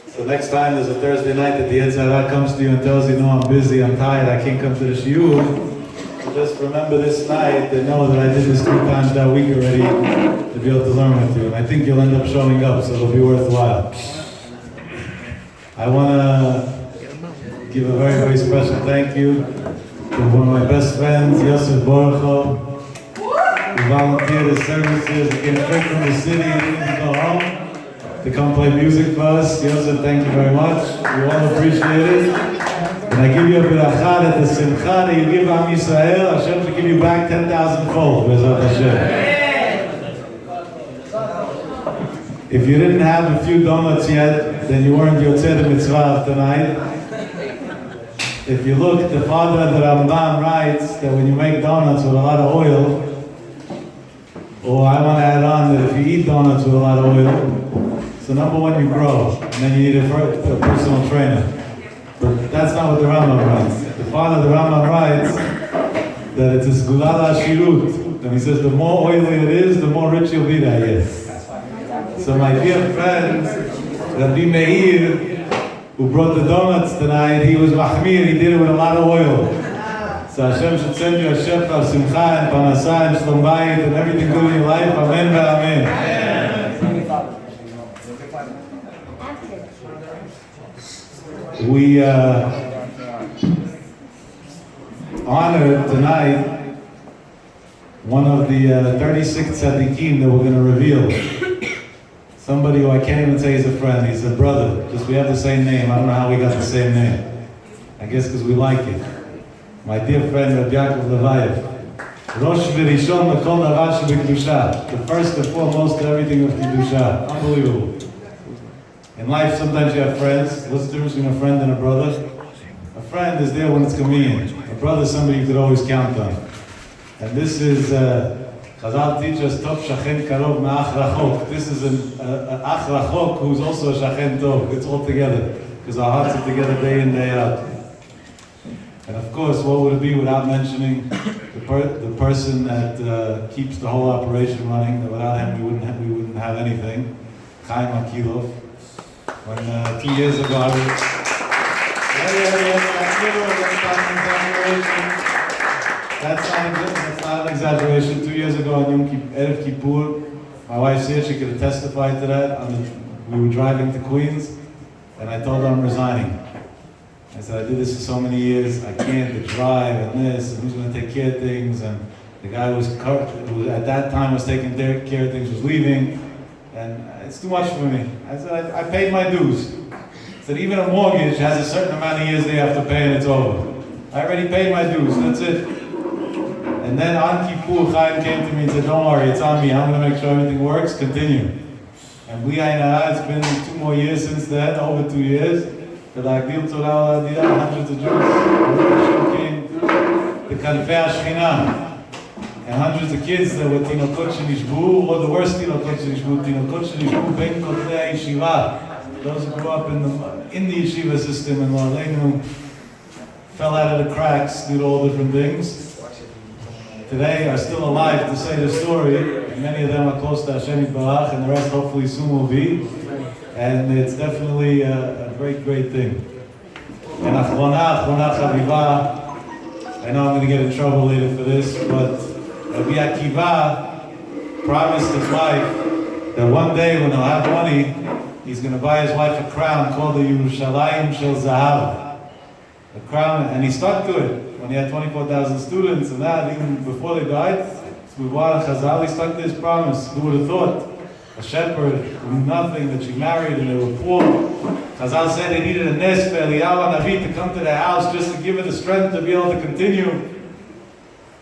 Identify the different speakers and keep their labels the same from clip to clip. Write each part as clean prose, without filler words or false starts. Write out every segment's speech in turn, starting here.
Speaker 1: So next time there's a Thursday night that the Yetzirah comes to you and tells you, no, I'm busy, I'm tired, I can't come to the shiur, so just remember this night and know that I did this 2 times that week already to be able to learn with you. And I think you'll end up showing up, so it'll be worthwhile. I want to give a very, very special thank you to one of my best friends, Yosef Borcho, who volunteered his services. He came straight from the city, he didn't even go home to come play music for us. Yosef, thank you very much. We all appreciate it. And I give you a beracha that the simcha that you give Am Yisrael, Hashem should give you back 10,000-fold. B'ezrat Hashem. If you didn't have a few donuts yet, then you weren't Yotzei the Mitzvah tonight. If you look, the father of the Rambam writes that when you make donuts with a lot of oil, or I want to add on that if you eat donuts with a lot of oil, so number one, you grow, and then you need a personal trainer. But that's not what the Rambam writes. The father of the Rambam writes that it's a sgulala shirut. And he says the more oily it is, the more rich you'll be that year. So my dear friend, Rabbi Meir, who brought the donuts tonight, he was mahmir, he did it with a lot of oil. So Hashem should send you a shefa of simcha and panasah and shlom bayit and everything good in your life. Amen ve'amen. We honored tonight one of the 36 tzaddikim that we're going to reveal. Somebody who I can't even say is a friend, he's a brother. Just we have the same name. I don't know how we got the same name. I guess because we like it. My dear friend Rabbi Yaakov Yagen, Rosh v'rishon l'kol davar shebekdusha, the first and foremost to everything of kedusha. Unbelievable. In life, sometimes you have friends. What's the difference between a friend and a brother? A friend is there when it's convenient. A brother is somebody you could always count on. And this is, Chazal teaches, Tov shachen karov ma'ach rachok. This is an ach rachok who's also a shachen tov. It's all together, because our hearts are together day in, day out. And of course, what would it be without mentioning the person that keeps the whole operation running, that without him we wouldn't have anything, Chaim Akilov. When 2 years ago I was... That's not an exaggeration. 2 years ago on Erev Kippur, my wife's here, she could have testified to that. We were driving to Queens, and I told her I'm resigning. I said, I did this for so many years, I can't drive and this, and who's going to take care of things, and the guy who at that time was taking care of things was leaving, and it's too much for me. I said, I paid my dues. I said, even a mortgage has a certain amount of years they have to pay and it's over. I already paid my dues, that's it. And then on Kippur, Chaim came to me and said, don't worry, it's on me, I'm going to make sure everything works, continue. And it's been 2 more years since then, over 2 years. Hundreds of Jews came to Kanfei HaShechina, and hundreds of kids that were tinokot shenishbu, or the worst tinokot shenishbu, tinokot shenishbu ben kotlei yeshiva. Those who grew up in the yeshiva system in La'aleinu fell out of the cracks due to all different things. Today are still alive to say the story. Many of them are close to Hashem Yitbarach, and the rest hopefully soon will be. And it's definitely a great, great thing. And Achrona Chaviva, I know I'm going to get in trouble later for this, but Rabbi Akiva promised his wife that one day when he'll have money, he's going to buy his wife a crown called the Yerushalayim Shel Zahav. A crown, and he stuck to it. When he had 24,000 students and that, even before they died, Chazal, he stuck to his promise. Who would have thought? A shepherd who knew nothing, that she married and they were poor. Chazal said they needed a nes for Eliyahu Navi to come to their house just to give her the strength to be able to continue.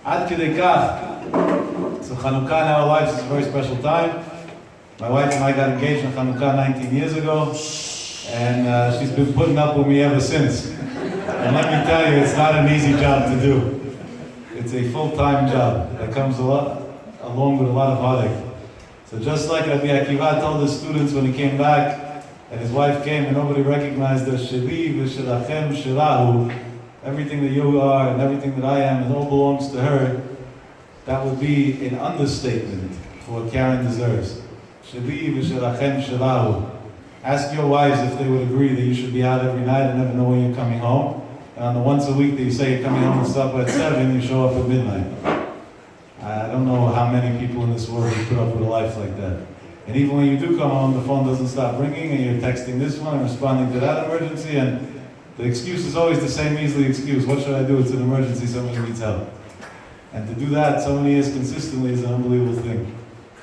Speaker 1: Ad kedei kach. So Chanukah in our lives is a very special time. My wife and I got engaged on Chanukah 19 years ago, and she's been putting up with me ever since. And let me tell you, it's not an easy job to do. It's a full-time job that comes along with a lot of heartache. So just like Rabbi Akiva told his students when he came back, and his wife came and nobody recognized the Sheli v'shelachem shelahu, everything that you are and everything that I am, it all belongs to her, that would be an understatement for what Karen deserves. Sheli v'shelachem shelahu. Ask your wives if they would agree that you should be out every night and never know when you're coming home. And on the once a week that you say you're coming home and stop at 7, you show up at midnight. I don't know how many people in this world would put up with a life like that. And even when you do come home, the phone doesn't stop ringing, and you're texting this one and responding to that emergency, and the excuse is always the same measly excuse. What should I do? It's an emergency, somebody needs help. And to do that so many years consistently is an unbelievable thing.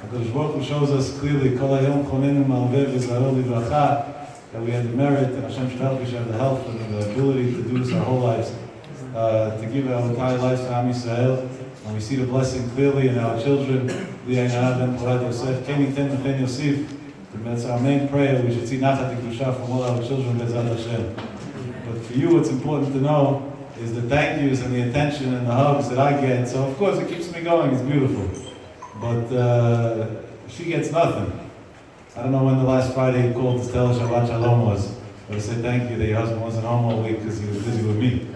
Speaker 1: HaKadosh Baruch Hu shows us clearly, Kol hayom chonenu malveh v'zaro livracha, that we have the merit, and Hashem should help, we should have the health and the ability to do this our whole lives, to give our entire lives to Am Yisrael. And we see the blessing clearly in our children. That's our main prayer. We should see Nachat Kedusha from all our children, Bezat Hashem. But for you, what's important to know is the thank yous and the attention and the hugs that I get. So of course it keeps me going, it's beautiful. But she gets nothing. I don't know when the last Friday you called to tell Shabbat Shalom was. But I said thank you that your husband wasn't home all week because he was busy with me.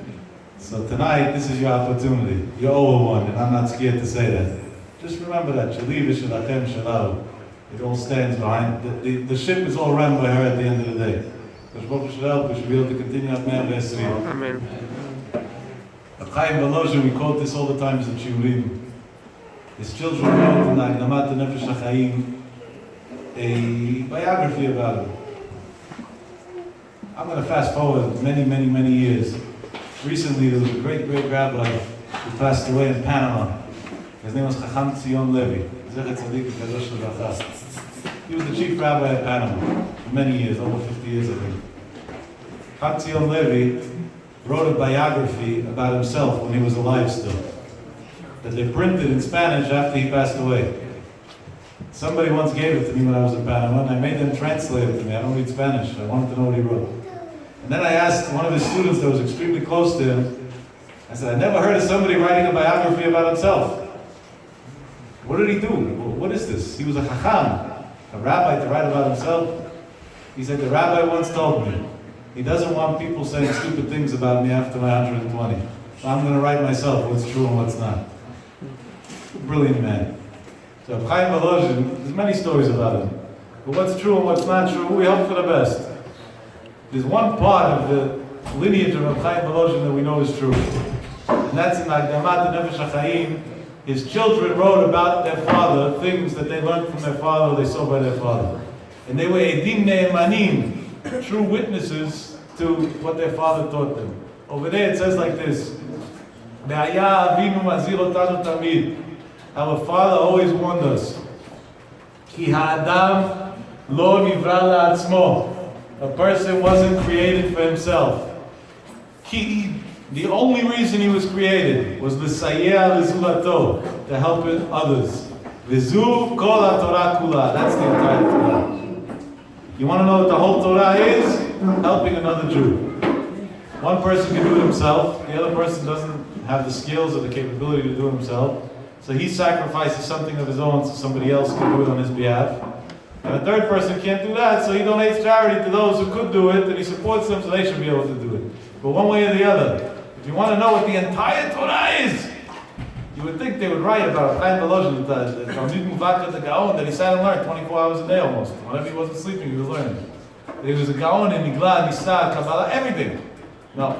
Speaker 1: So tonight, this is your opportunity. You owe one, and I'm not scared to say that. Just remember that. Shaliv Shalachem Shalau. It all stands behind. The ship is all run by her at the end of the day. Because Baruch should help, we should be able to continue up Me'ah V'Esrei.
Speaker 2: Amen.
Speaker 1: Chaim Balozhin, we quote this all the time as a Shiurim. His children wrote in Agdamat Nefesh HaChaim a biography about him. I'm going to fast forward many years. Recently, there was a great rabbi who passed away in Panama. His name was Chacham Tzion Levi. Zecher Tzadik Kadosh L'Bracha. He was the chief rabbi of Panama for many years, over 50 years, I think. Chacham Tzion Levi wrote a biography about himself when he was alive still, that they printed in Spanish after he passed away. Somebody once gave it to me when I was in Panama, and I made them translate it to me. I don't read Spanish. I wanted to know what he wrote. And then I asked one of his students that was extremely close to him, I said, I never heard of somebody writing a biography about himself. What did he do? What is this? He was a chacham, a rabbi to write about himself. He said, the rabbi once told me, he doesn't want people saying stupid things about me after my 120. So I'm going to write myself what's true and what's not. Brilliant man. So Chaim Balozhin, there's many stories about him. But what's true and what's not true, we hope for the best. There's one part of the lineage of Chaim Balozhin that we know is true. And that's in Agdamat Nefesh HaChaim. His children wrote about their father, things that they learned from their father, or they saw by their father. And they were Edim Ne'emanim, true witnesses to what their father taught them. Over there it says like this, Be'aya avinu mazir otanu tamid. Our father always warned us, Ki ha'adam lo nivra la'atzmo. A person wasn't created for himself. The only reason he was created was l'sayeh l'zulato, to help others. V'zu kol ha'torah kula. That's the entire Torah. You want to know what the whole Torah is? Helping another Jew. One person can do it himself. The other person doesn't have the skills or the capability to do it himself. So he sacrifices something of his own so somebody else can do it on his behalf. And a third person can't do that, so he donates charity to those who could do it, and he supports them so they should be able to do it. But one way or the other, if you want to know what the entire Torah is, you would think they would write about Chaim Balozhin, the Talmud Muvakar, the Gaon, that he sat and learned 24 hours a day almost. Whenever he wasn't sleeping, he was learning. He was a Gaon in Nigla, Nisar, Kabbalah, everything. No.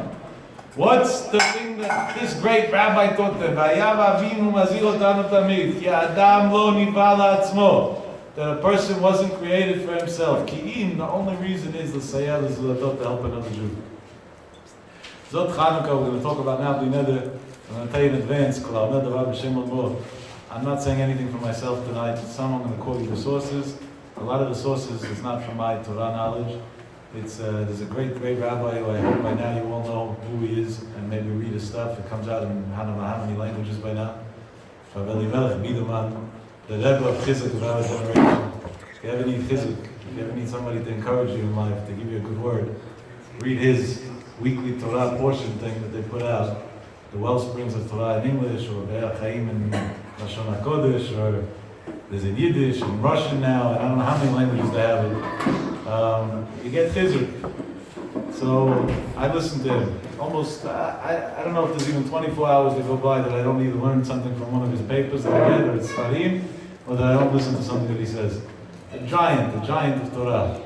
Speaker 1: What's the thing that this great rabbi taught them? Vayav avinu mazir otanu tamid, ki adam lo niva la'atzmo. That a person wasn't created for himself. Ki'in, the only reason is l'sayah l'zulatot, to help another Jew. Zot Chanukah, we're going to talk about now, I'm going to tell you in advance, I'm not saying anything for myself tonight. Some I'm going to quote you the sources. A lot of the sources is not from my Torah knowledge. There's a great rabbi who I hope by now you all know who he is and maybe read his stuff. It comes out in I don't know how many languages by now. Rabbi Melech Biderman, the level of chizuk of our generation. If you ever need chizuk, if you ever need somebody to encourage you in life, to give you a good word, read his weekly Torah portion thing that they put out, the Wellsprings of Torah in English, or Be'er Chaim in Lashon HaKodesh, or there's in Yiddish, in Russian now, I don't know how many languages they have it. You get chizuk. So I listen to him. Almost, I don't know if there's even 24 hours that go by that I don't either learn something from one of his papers that I read, or it's Farim, or that I don't listen to something that he says. A giant of Torah.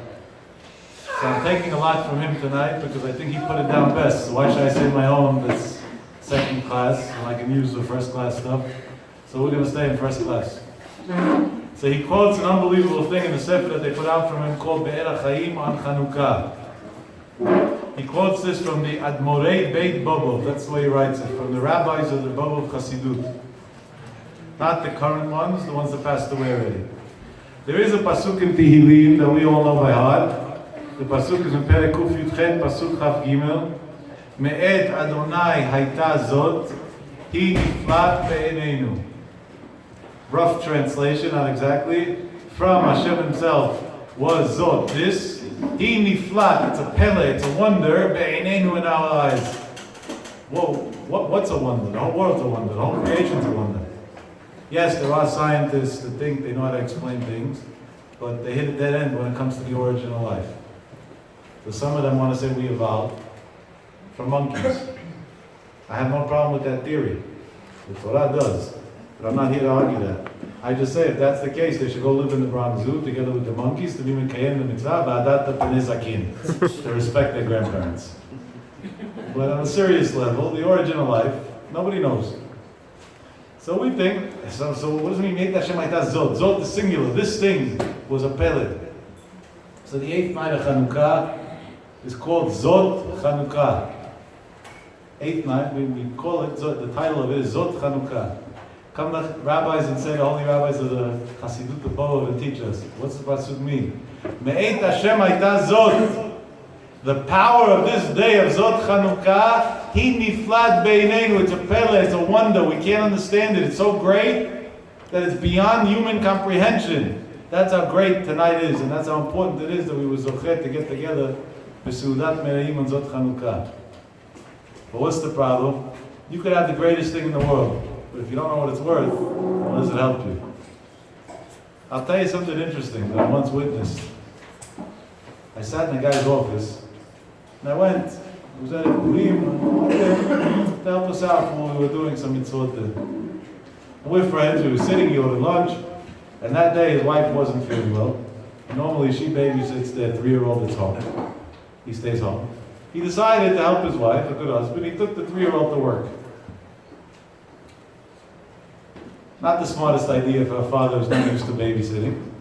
Speaker 1: So I'm taking a lot from him tonight because I think he put it down best. So why should I say my own that's second class when I can use the first class stuff? So we're going to stay in first class. So he quotes an unbelievable thing in the sefer that they put out from him called Be'er HaChaim on Chanukah. He quotes this from the Admorei Beit Bobov. That's the way he writes it. From the rabbis of the Bobov Chassidut. Not the current ones, the ones that passed away already. There is a pasuk in Tehillim that we all know by heart. The pasuk is in Perek Kuf Yudchet, pasuk Chaf Gimel. Me'et Adonai Hayta Zot, Hi Niflat Be'eneinu. Rough translation, not exactly. From Hashem himself was Zot, this. Hi Niflat, it's a pele, it's a wonder, Be'eneinu, in our eyes. Whoa, what's a wonder? The whole world's a wonder, the whole creation's a wonder. Yes, there are scientists that think they know how to explain things, but they hit a dead end when it comes to the origin of life. So some of them want to say we evolved from monkeys. I have no problem with that theory. The Torah does. But I'm not here to argue that. I just say if that's the case, they should go live in the Bronx Zoo together with the monkeys to be mekayem the mitzvah v'adat b'nei to respect their grandparents. But on a serious level, the origin of life, nobody knows. So we think, so what does it mean? Hashem hayta Zot. Zot is singular. This thing was a pellet. So the 8th night of Chanukah is called Zot Chanukah. 8th night, we call it, the title of it is Zot Chanukah. Come the rabbis and say, the holy rabbis of the Chassidut of Bobov, and teach us. What's the pasuk mean? Me'et Hashem hayta Zot. The power of this day of Zot Chanukah, Hi Niflat Be'eneinu. It's a pele, it's a wonder. We can't understand it. It's so great that it's beyond human comprehension. That's how great tonight is, and that's how important it is that we were zochet to get together B'Seudat Mereim on Zot Chanukah. But what's the problem? You could have the greatest thing in the world, but if you don't know what it's worth, how does it help you? I'll tell you something interesting that I once witnessed. I sat in a guy's office, and I went. It was at a Purim to help us out when we were doing some mitzvot there. And we're friends. We were sitting, he ordered lunch, and that day his wife wasn't feeling well. And normally she babysits their 3-year-old that's home. He stays home. He decided to help his wife, a good husband. He took the 3-year-old to work. Not the smartest idea for a father who's not used to babysitting.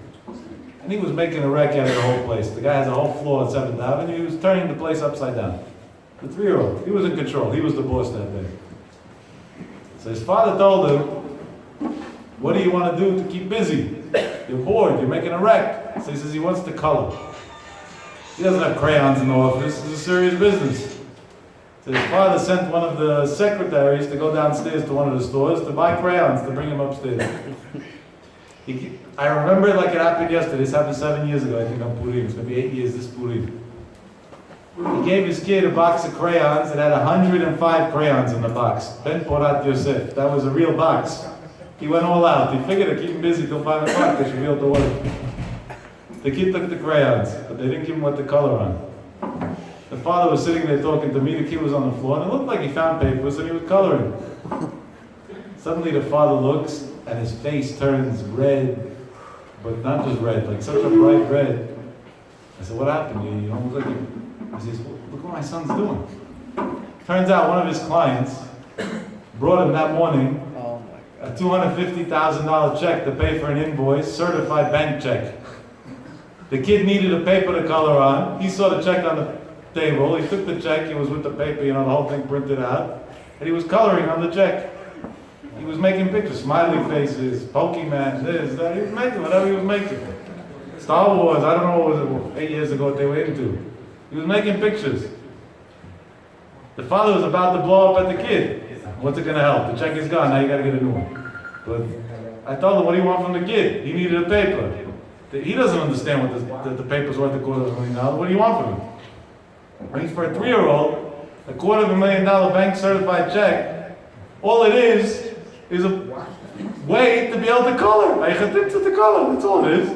Speaker 1: And he was making a wreck out of the whole place. The guy has a whole floor at 7th Avenue. He was turning the place upside down. The 3-year-old, he was in control. He was the boss that day. So his father told him, what do you want to do to keep busy? You're bored, you're making a wreck. So he says he wants to color. He doesn't have crayons in the office. It's a serious business. So his father sent one of the secretaries to go downstairs to one of the stores to buy crayons to bring him upstairs. I remember it like it happened yesterday. This happened 7 years ago, I think, on Purim. It's going to be 8 years this Purim. He gave his kid a box of crayons. It had 105 crayons in the box. Ben Porat Yosef. That was a real box. He went all out. He figured to keep him busy till 5 o'clock. They should be able to work. The kid took the crayons, but they didn't give him what to color on. The father was sitting there talking to me. The kid was on the floor, and it looked like he found papers and he was coloring. Suddenly the father looks, and his face turns red, but not just red, like such a bright red. I said, what happened? You don't look like you... He says, look what my son's doing. Turns out one of his clients brought him that morning a $250,000 check to pay for an invoice, certified bank check. The kid needed a paper to color on. He saw the check on the table. He took the check. He was with the paper, the whole thing printed out. And he was coloring on the check. He was making pictures, smiley faces, Pokemon, this, that. He was making whatever he was making. Star Wars, I don't know what was 8 years ago what they were into. He was making pictures. The father was about to blow up at the kid. What's it going to help? The check is gone, now you got to get a new one. But I told him, what do you want from the kid? He needed a paper. He doesn't understand what the paper's worth $250,000. What do you want from him? I mean, for a 3-year-old, a $250,000 bank certified check, all it is a way to be able to color. I to color, that's all it is.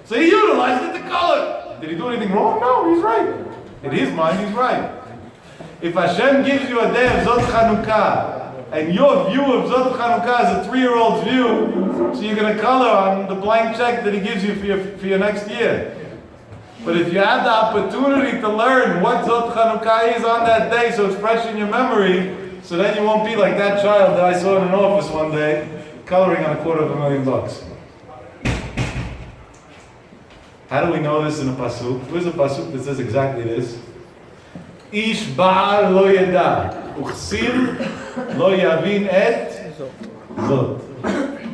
Speaker 1: So he utilized it to color. Did he do anything wrong? No, he's right. In his mind, he's right. If Hashem gives you a day of Zot Chanukah, and your view of Zot Chanukah is a 3-year-old's view, so you're going to color on the blank check that he gives you for your next year. But if you have the opportunity to learn what Zot Chanukah is on that day, so it's fresh in your memory, so then you won't be like that child that I saw in an office one day, coloring on $250,000. How do we know this in a pasuk? Where's a pasuk that says exactly this? Ish ba'al lo yeda, uchsil lo yavin et zot.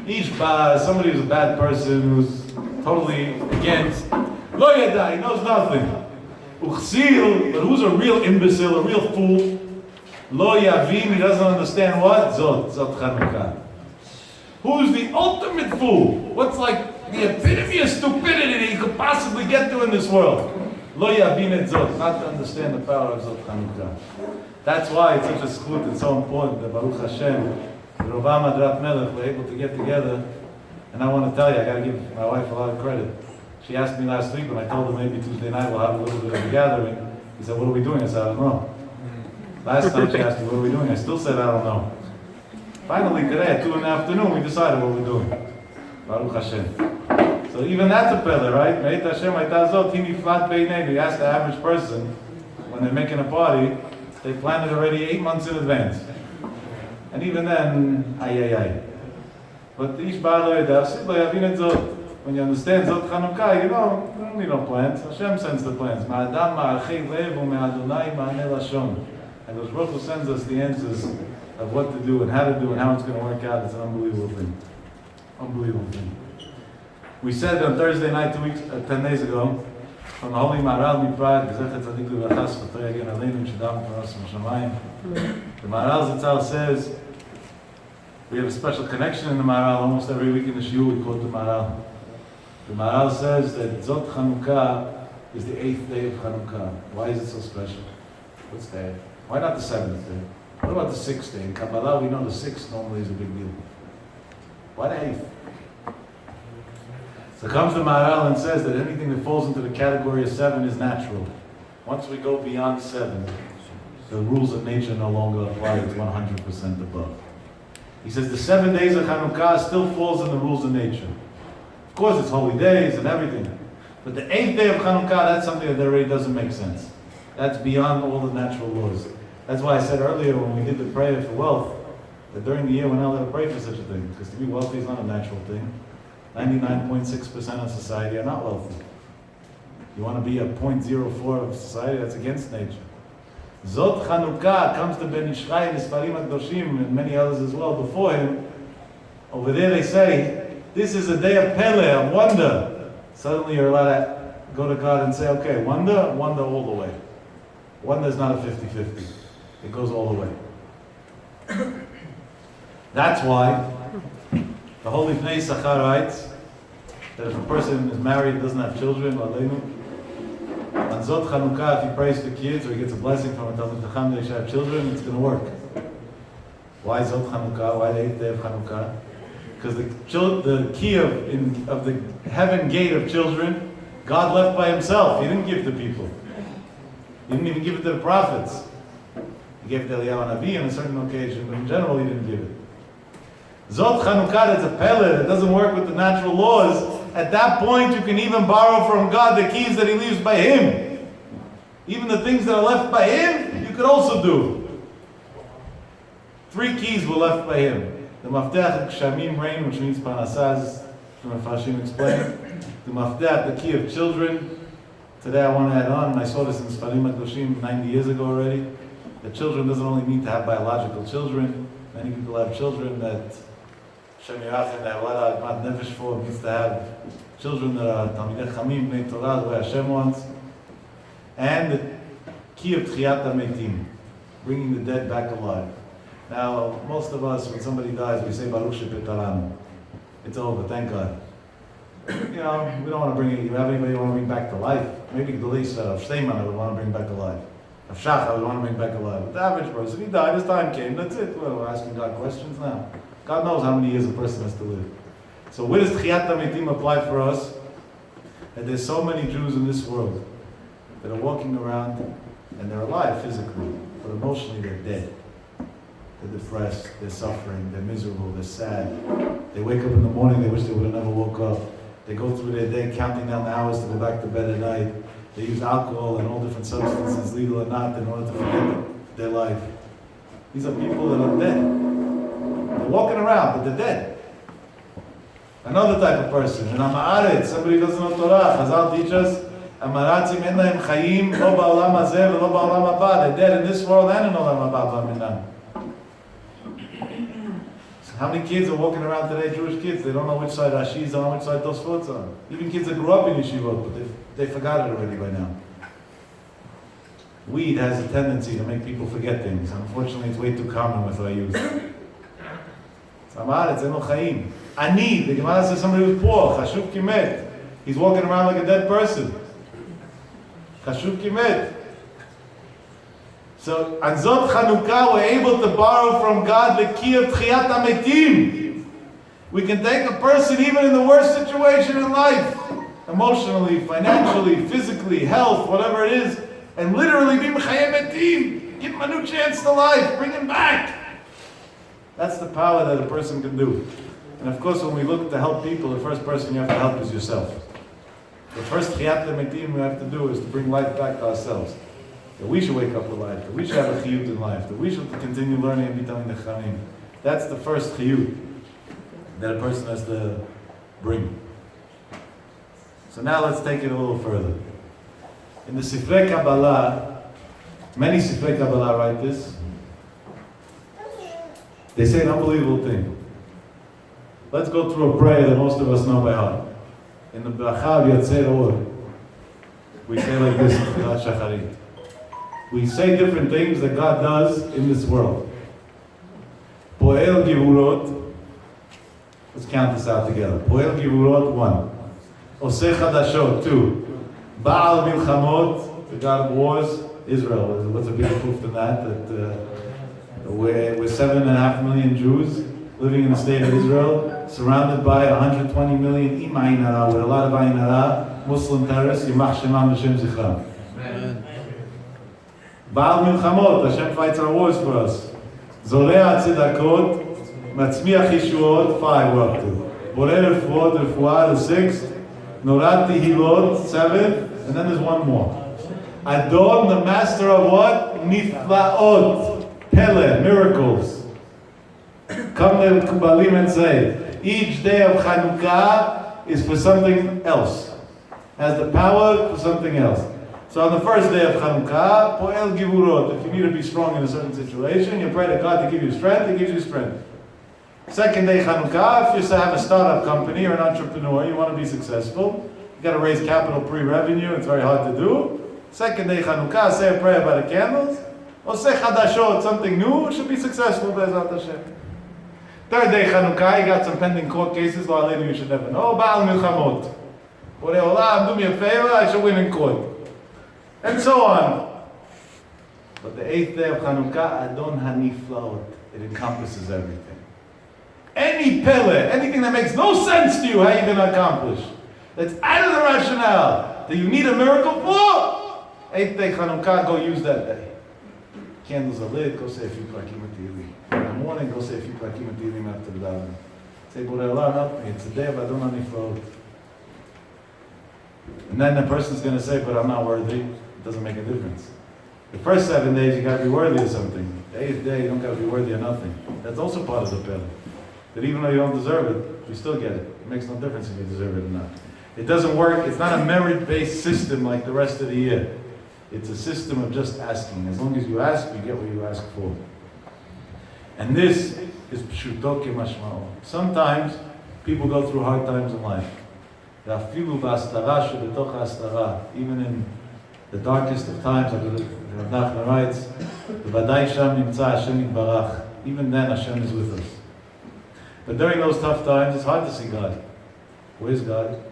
Speaker 1: Ish ba'al, somebody who's a bad person, who's totally against, lo yeda, he knows nothing. Uchsil, but who's a real imbecile, a real fool? Lo yavin, he doesn't understand what? Zot Chanukah. Who's the ultimate fool? What's like the epitome of stupidity that you could possibly get to in this world? Lo yavin et zot, not to understand the power of Zot Chanukah. That's why it's such a zchut and so important that Baruch Hashem, the Rova Madrat Melech were able to get together. And I want to tell you, I got to give my wife a lot of credit. She asked me last week when I told her maybe Tuesday night we'll have a little bit of a gathering. He said, what are we doing? I said, I don't know. Last time she asked me, what are we doing? I still said, I don't know. Finally today at 2 in the afternoon, we decided what we're doing. Baruch Hashem. So even that's a pillar, right? Meit Hashem Zot Hini Flat Beinei. You ask the average person, when they're making a party, they plan it already 8 months in advance. And even then, ay. But Ish Ba'al Lo Yeda, Lo Yavin Et Zot. When you understand Zot Chanukah, you don't need no plans. Hashem sends the plans. Ma'adam ma'archei lev u'me'adonai ma'aneh lashon. And Rosh Baruch Hu sends us the answers of what to do and how to do and how it's going to work out. It's an unbelievable thing. Unbelievable thing. We said on Thursday night, 10 days ago, from the Holy Maharal Miprad, Gezechet Tzadik Livachas, Chatoy Yagen Aleinu, Shadam Paras M'Shamayim. The Maharal Zatzal says, we have a special connection in the Maharal. Almost every week in the Shiur we quote the Maharal. The Maharal says that Zot Chanukah is the 8th day of Chanukah. Why is it so special? What's that? Why not the 7th day? What about the 6th day? In Kabbalah we know the 6th normally is a big deal. Why the 8th? So comes the Maharal and says that anything that falls into the category of 7 is natural. Once we go beyond 7, the rules of nature no longer apply. It's 100% above. He says the 7 days of Chanukah still falls in the rules of nature. Of course, it's holy days and everything. But the 8th day of Chanukah, that's something that already doesn't make sense. That's beyond all the natural laws. That's why I said earlier when we did the prayer for wealth, that during the year we're not allowed to pray for such a thing. Because to be wealthy is not a natural thing. 99.6% of society are not wealthy. You want to be a 0.04 of society, that's against nature. Zot Chanukah comes to Ben Yishrai, Nisparim HaKadoshim, and many others as well before him. Over there they say, this is a day of Pele, of wonder. Suddenly you're allowed to go to God and say, okay, wonder all the way. Wonder is not a 50-50. It goes all the way. That's why the Holy Pnei Sachar writes that if a person is married and doesn't have children, Aleinu, on Zot Chanukah, if he prays for kids or he gets a blessing from a Talmid Chacham that he should have children, it's going to work. Why Zot Chanukah? Why the 8th day of Chanukah? Because the key of the heaven gate of children, God left by himself. He didn't give to people. He didn't even give it to the prophets. He gave it to Eliyahu Navi on a certain occasion, but in general he didn't give it. Zot Chanukah, that's a pellet, that doesn't work with the natural laws. At that point you can even borrow from God the keys that he leaves by him. Even the things that are left by him, you could also do. 3 keys were left by him. The Maftech Kshamim, rain, which means Parnasas, from Mefashim explained. The Maftech, the key of children. Today I want to add on, and I saw this in Sfarim HaKadoshim 90 years ago already, that children doesn't only mean to have biological children. Many people have children that Shem Yerachem, they have a lot of Admat Nefesh for. It means to have children that are Talmidei Chamim, Bnei Torah, the way Hashem wants. And the key of Tchiyat HaMeitim, bringing the dead back alive. Now, most of us, when somebody dies, we say Baruch Shepetaranu. It's over, thank God. We don't want to bring it. You have anybody you want to bring back to life? Maybe the least of Steinman I would want to bring back alive. Of Shach I would want to bring back alive. But the average person, he died, his time came, that's it. Well, we're asking God questions now. God knows how many years a person has to live. So where does Tchiyat HaMeitim apply for us? That there's so many Jews in this world that are walking around and they're alive physically, but emotionally they're dead. They're depressed, they're suffering, they're miserable, they're sad. They wake up in the morning, they wish they would have never woke up. They go through their day counting down the hours to go back to bed at night. They use alcohol and all different substances, legal or not, in order to forget their life. These are people that are dead. They're walking around, but they're dead. Another type of person, an Ama'aret, somebody who doesn't know Torah. Chazal teach us, Amaratzim en lahem chayim, lo ba'olam hazeh, v'lo ba'olam haba. They're dead in this world and in olam haba b'minam. How many kids are walking around today, Jewish kids? They don't know which side Rashi is on, which side Tosfot is on. Even kids that grew up in yeshivot, but they forgot it already by now. Weed has a tendency to make people forget things. Unfortunately, it's way too common with our youth. Samar, it's eno chaim. Ani, the Gemara says somebody who's poor, chashuv kimet. He's walking around like a dead person. Chashuv kimet. So, on Zot Chanukah, we're able to borrow from God the key of Tchiyat HaMetim. We can take a person even in the worst situation in life, emotionally, financially, physically, health, whatever it is, and literally be Mechayim Metim. Give him a new chance to life. Bring him back. That's the power that a person can do. And of course, when we look to help people, the first person you have to help is yourself. The first Tchiyat HaMetim we have to do is to bring life back to ourselves. That we should wake up with life, that we should have a chiyut in life, that we should continue learning and be telling the chaim. That's the first chiyut that a person has to bring. So now let's take it a little further. In the Sifrei Kabbalah, many Sifrei Kabbalah write this. They say an unbelievable thing. Let's go through a prayer that most of us know by heart. In the Bracha of Yatzer Or, we say like this in Tfilat Shacharit. We say different things that God does in this world. Poel Givurot. Let's count this out together. Poel Givurot, 1. Oseh Chadashot, 2. Baal Milchamot, the God of wars, Israel. What's a bigger proof than that? That we're 7.5 million Jews living in the state of Israel, surrounded by 120 million Im Ayin Hara, with a lot of Ayin Hara, Muslim terrorists, Yimach Shemam V'Shem Zichram. Baal Milchamot, Hashem fights our wars for us. Zolea Tzedakot, Matzmiach Yeshuot, 5 we're up to. Borei Refuot, Refuah, the 6th. Norat Tehilot, 7th. And then there's one more. Adon, the master of what? Niflaot, Pele, miracles. Come to Kubalim and say, each day of Chanukah is for something else. Has the power for something else. So on the first day of Chanukah, Poel Givurot, if you need to be strong in a certain situation, you pray to God to give you strength, He gives you strength. Second day Chanukah, if you have a startup company or an entrepreneur, you want to be successful, you got to raise capital pre-revenue, it's very hard to do. Second day Chanukah, say a prayer by the candles, or say Chadashot, something new, it should be successful, Be'ezrat Hashem. Third day Chanukah, you got some pending court cases, later you should never know, Baal Milchamot. Borei Olam, do me a favor, I should win in court. And so on. But the 8th day of Chanukah, Adon Haniflaot, it encompasses everything. Any pele, anything that makes no sense to you, how you going to accomplish? That's out of the rationale that you need a miracle for. 8th day Chanukah, go use that day. Candles are lit, go say a few prakim Tehillim. In the morning, go say a few prakim Tehillim after the davening. Say, Borei Olam, help me. It's the day of Adon Haniflaot. And then the person's going to say, but I'm not worthy. It doesn't make a difference. The first 7 days, you got to be worthy of something. The 8th day, you don't got to be worthy of nothing. That's also part of the pele. That even though you don't deserve it, you still get it. It makes no difference if you deserve it or not. It doesn't work. It's not a merit-based system like the rest of the year. It's a system of just asking. As long as you ask, you get what you ask for. And this is pshuto kemashmao. Sometimes people go through hard times in life. Even in the darkest of times, like Rav Nachman writes, even then Hashem is with us. But during those tough times, it's hard to see God. Where's God?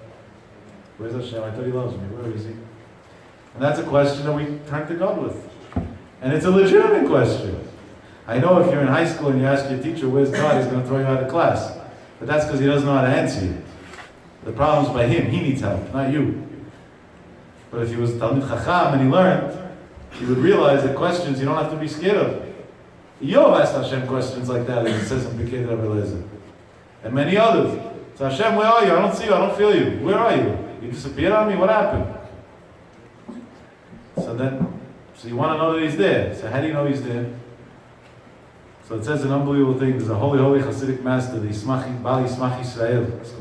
Speaker 1: Where's Hashem? I thought He loves me. Where is He? And that's a question that we turn to God with. And it's a legitimate question. I know if you're in high school and you ask your teacher, where's God? He's going to throw you out of class. But that's because he doesn't know how to answer you. The problem's by him. He needs help, not you. But if he was Talmid Chacham and he learned, he would realize that questions you don't have to be scared of. Yov asked Hashem questions like that, as it says in Pikei Rabbi Eliezer. And many others. So Hashem, where are you? I don't see you. I don't feel you. Where are you? You disappeared on me? What happened? So you want to know that he's there. So how do you know he's there? So it says an unbelievable thing. There's a holy Hasidic master, the Bali Yismach Yisrael. So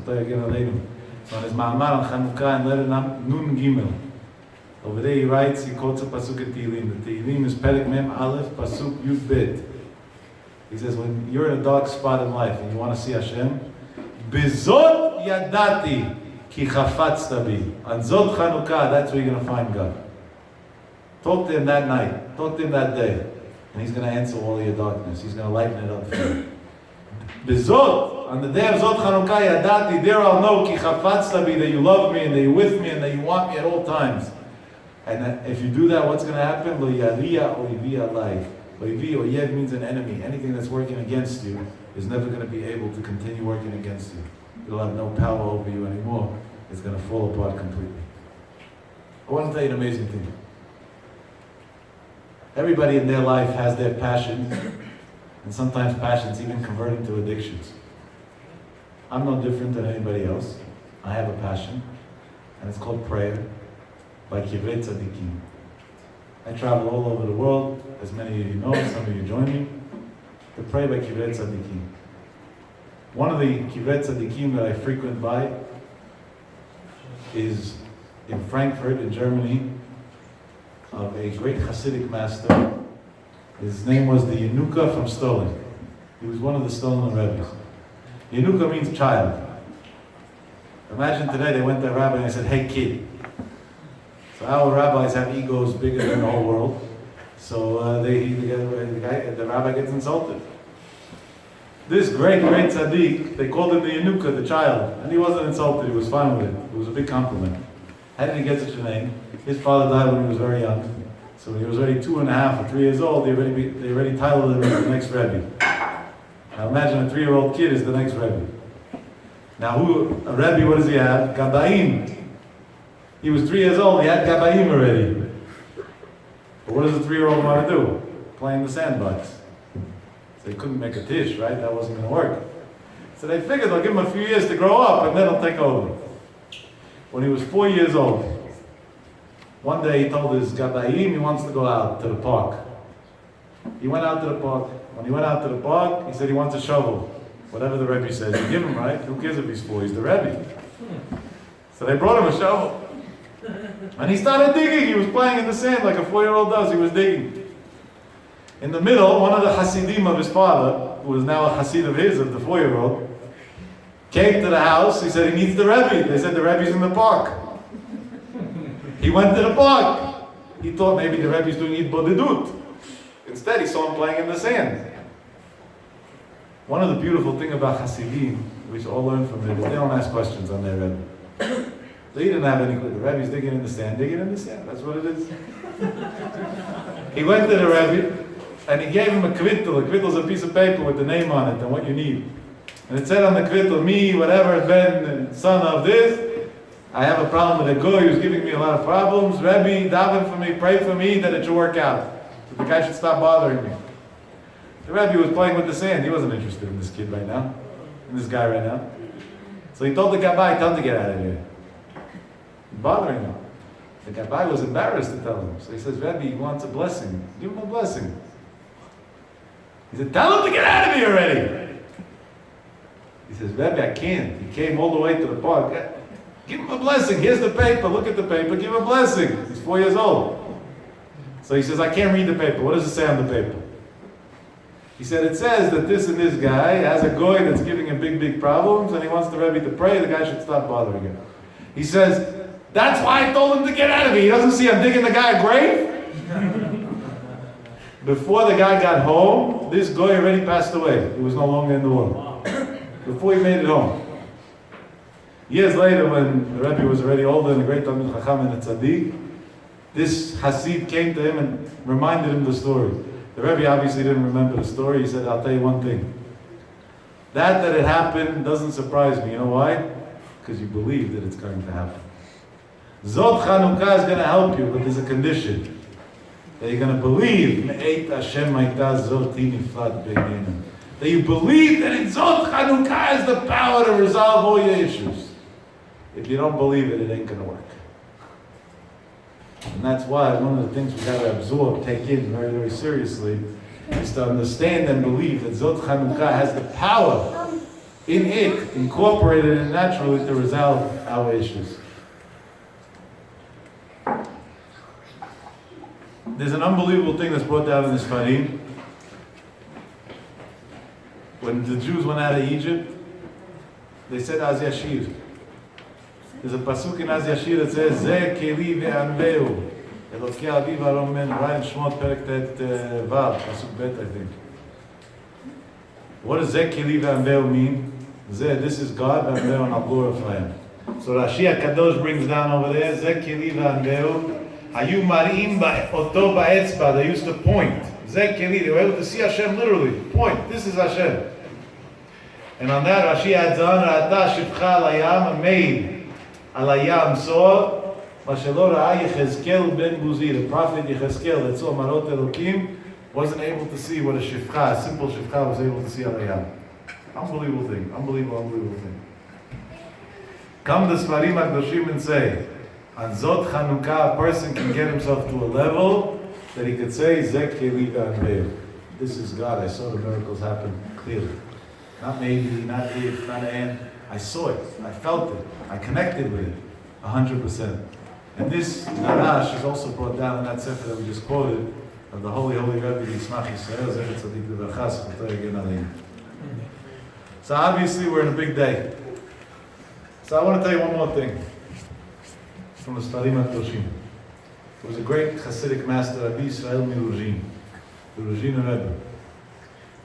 Speaker 1: on his Ma'amar on Chanukah and letter Nun Gimel. Over there he writes, he quotes a pasuk in Tehillim. The Tehillim is Perek Mem Aleph, pasuk Yud Bet. He says, when you're in a dark spot in life and you want to see Hashem, Bezot Yadati Ki Chafatzta Bi. On Zot Chanukah, that's where you're going to find God. Talk to him that night. Talk to him that day. And he's going to answer all your darkness. He's going to lighten it up for you. Bezot, on the day of Zot Chanukah Yadati, there I'll know Ki Chafatzta Bi, that you love me and that you're with me and that you want me at all times. And if you do that, what's going to happen? Lo yariya oivi alai. Oivi, oyev means an enemy. Anything that's working against you is never going to be able to continue working against you. It'll have no power over you anymore. It's going to fall apart completely. I want to tell you an amazing thing. Everybody in their life has their passions, and sometimes passions even convert into addictions. I'm no different than anybody else. I have a passion, and it's called prayer. By Kivrei Tzadikim. I travel all over the world, as many of you know, some of you join me, to pray by Kivrei Tzadikim. One of the Kivrei Tzadikim that I frequent by is in Frankfurt, in Germany, of a great Hasidic master. His name was the Chanukah from Stolen. He was one of the Stolen Rebbe's. Chanukah means child. Imagine today they went to a rabbi and they said, hey kid. So our rabbis have egos bigger than the whole world. So the rabbi gets insulted. This great tzaddik, they called him the Chanukah, the child. And he wasn't insulted, he was fine with it. It was a big compliment. How did he get such a name? His father died when he was very young. So when he was already 2.5 or 3 years old, they already titled him as the next Rebbe. Now imagine a 3-year-old kid is the next Rebbe. Now a Rebbe, what does he have? Gabaim. He was 3 years old, he had Gabaim already. But what does a 3-year-old want to do? Play in the sandbox. So he couldn't make a dish, right? That wasn't going to work. So they figured they'll give him a few years to grow up and then he'll take over. When he was 4 years old, one day he told his Gabaim he wants to go out to the park. He went out to the park. When he went out to the park, he said he wants a shovel. Whatever the Rebbe says, you give him, right? Who cares if he's 4? He's the Rebbe. So they brought him a shovel. And he started digging. He was playing in the sand like a 4-year-old does. He was digging. In the middle, one of the Hasidim of his father, who was now a Hasid of his, of the 4-year-old, came to the house. He said he needs the Rebbe. They said the Rebbe's in the park. He went to the park. He thought maybe the Rebbe's doing Eid Bodedut. Instead, he saw him playing in the sand. One of the beautiful things about Hasidim, we should all learn from it, is they don't ask questions on their Rebbe. They didn't have any clue. The Rebbe's digging in the sand. That's what it is. He went to the Rebbe, and he gave him a kvittel. A kvittel is a piece of paper with the name on it and what you need. And it said on the kvittel, me, whatever, Ben, son of this, I have a problem with a guy who's giving me a lot of problems. Rebbe, daven for me, pray for me that it should work out. That the guy should stop bothering me. The Rebbe was playing with the sand. He wasn't interested in this kid right now, in this guy right now. So he told the Gabbai, tell him to get out of here. Bothering him. The Gabbai was embarrassed to tell him. So he says, Rebbe, he wants a blessing. Give him a blessing. He said, tell him to get out of here already. He says, Rebbe, I can't. He came all the way to the park. Give him a blessing. Here's the paper. Look at the paper. Give him a blessing. He's 4 years old. So he says, I can't read the paper. What does it say on the paper? He said, it says that this and this guy has a goy that's giving him big problems and he wants the Rebbe to pray. The guy should stop bothering him. He says, that's why I told him to get out of here. He doesn't see I'm digging the guy a grave? Before the guy got home, this guy already passed away. He was no longer in the world. Before he made it home. Years later, when the Rebbe was already older and a great Talmid Chacham and a Tzaddik, this Hasid came to him and reminded him the story. The Rebbe obviously didn't remember the story. He said, I'll tell you one thing. That it happened doesn't surprise me. You know why? Because you believe that it's going to happen. Zot Chanukah is going to help you, but there's a condition. That you're going to believe that you believe that in Zot Chanukah has the power to resolve all your issues. If you don't believe it, it ain't going to work. And that's why one of the things we got to absorb, take in very, very seriously, is to understand and believe that Zot Chanukah has the power in it, incorporated and naturally, to resolve our issues. There's an unbelievable thing that's brought down in the Sfarim. When the Jews went out of Egypt, they said Az Yashir. There's a pasuk in Az Yashir that says, Zeh keli ve'anveu, Elokei aviv aromen, right in Shmot Perek Tet Vav, pasuk Bet, I think. What does Zeh keli ve'anveu mean? Zeh, this is God, ve'anveu, and I'll glorify Him. So Rashi HaKadosh brings down over there, Zeh keli ve'anveu, Hayu marim oto ba'etzba, they used to point. Zeh keli, they were able to see Hashem literally. Point, this is Hashem. And on that, Rashi adds on, Ra'ata shivcha alayam, a maid alayam saw, Mashelo ra'a Yechezkel ben Buzi, the prophet Yechezkel that saw Marot Elokim, wasn't able to see what a shivcha, a simple shivcha, was able to see alayam. Unbelievable thing, unbelievable thing. Come the Sfarim HaKadoshim and say, on Zot Chanukah, a person can get himself to a level that he could say, Zeh keli ve'anveu. This is God, I saw the miracles happen clearly. Not maybe, not if, not and. I saw it, I felt it, I connected with it, 100%. And this Narash is also brought down in that sefer that we just quoted, of the Holy Rebbe Yismach Yisrael, Zecher Tzadik Levarcha, Zechutah Yagen Aleinu. So obviously we're in a big day. So I want to tell you one more thing from the Sfarim HaKadoshim. There was a great Hasidic master, Rabbi Yisrael Miruzhin, the Ruzhiner Rebbe.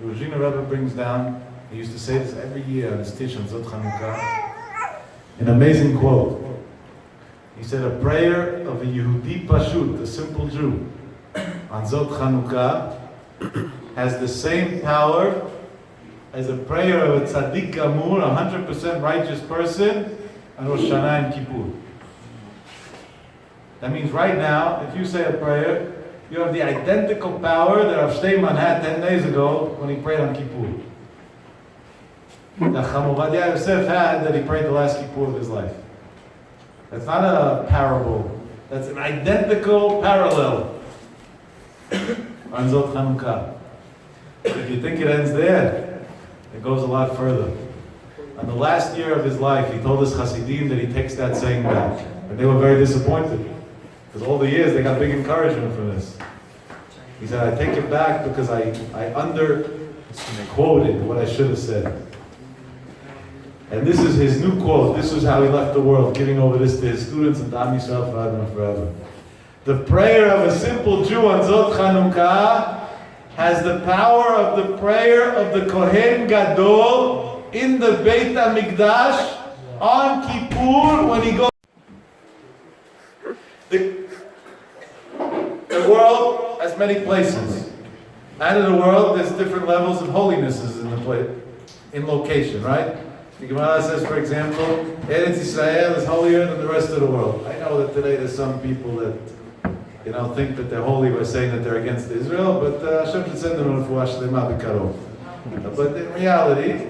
Speaker 1: The Ruzhiner Rebbe brings down, he used to say this every year on his Tish on Zot Chanukah, an amazing quote. He said, a prayer of a Yehudi Pashut, a simple Jew, on Zot Chanukah, has the same power as a prayer of a Tzaddik Gamur, 100% righteous person, on Rosh Hashanah and Kippur. That means right now, if you say a prayer, you have the identical power that Rav Steinman had 10 days ago when he prayed on Kippur. That Chacham Ovadia Yosef had that he prayed the last Kippur of his life. That's not a parable. That's an identical parallel on Zot Chanukah. If you think it ends there, it goes a lot further. On the last year of his life, he told his Hasidim that he takes that saying back. And they were very disappointed. Because all the years they got big encouragement from this. He said, I take it back because I under-quoted what I should have said. And this is his new quote. This is how he left the world, giving over this to his students and to Am Yisrael forever and forever. The prayer of a simple Jew on Zot Chanukah has the power of the prayer of the Kohen Gadol in the Beit HaMikdash on Kippur when he goes. The world has many places. And in the world, there's different levels of holinesses in location, right? The Gemara says, for example, Eretz Yisrael is holier than the rest of the world. I know that today there's some people that, think that they're holy by saying that they're against Israel, but Hashem should send them a refuah shlema b'karov. But in reality,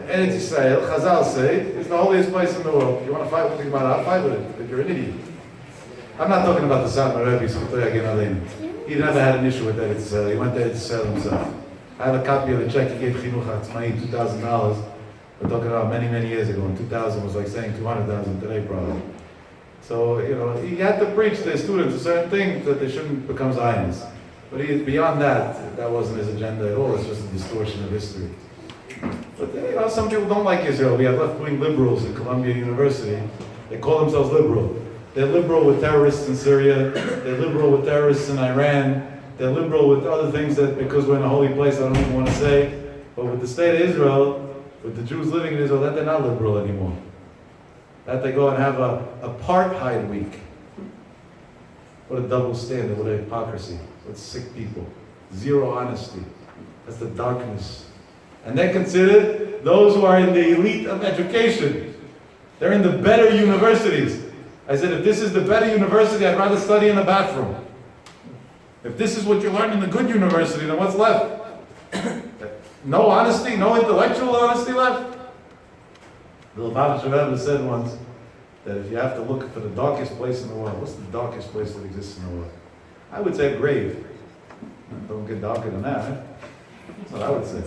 Speaker 1: Eretz Yisrael, Chazal say, is the holiest place in the world. If you want to fight with the Gemara, fight with it, but you're an idiot. I'm not talking about the Satmar Rebbe, Zechutah Yagen Aleinu. He never had an issue with Eretz Yisrael. He went to Eretz Yisrael himself. I have a copy of the check he gave Chinuch Atzmai, $2,000. We're talking about many, many years ago. And 2,000 was like saying 200,000 today, probably. So, he had to preach to his students a certain thing that they shouldn't become Zionists. But beyond that, that wasn't his agenda at all. It's just a distortion of history. But, some people don't like Israel. We have left-wing liberals at Columbia University. They call themselves liberal. They're liberal with terrorists in Syria. They're liberal with terrorists in Iran. They're liberal with other things that, because we're in a holy place, I don't even want to say. But with the state of Israel, with the Jews living in Israel, that they're not liberal anymore. That they go and have a apartheid week. What a double standard, what a hypocrisy. What sick people. Zero honesty. That's the darkness. And they're considered those who are in the elite of education. They're in the better universities. I said, if this is the better university, I'd rather study in the bathroom. If this is what you learn in the good university, then what's left? No honesty, no intellectual honesty left? The Lubavitcher Rebbe said once that if you have to look for the darkest place in the world, what's the darkest place that exists in the world? I would say a grave. Don't get darker than that, right? That's what I would say.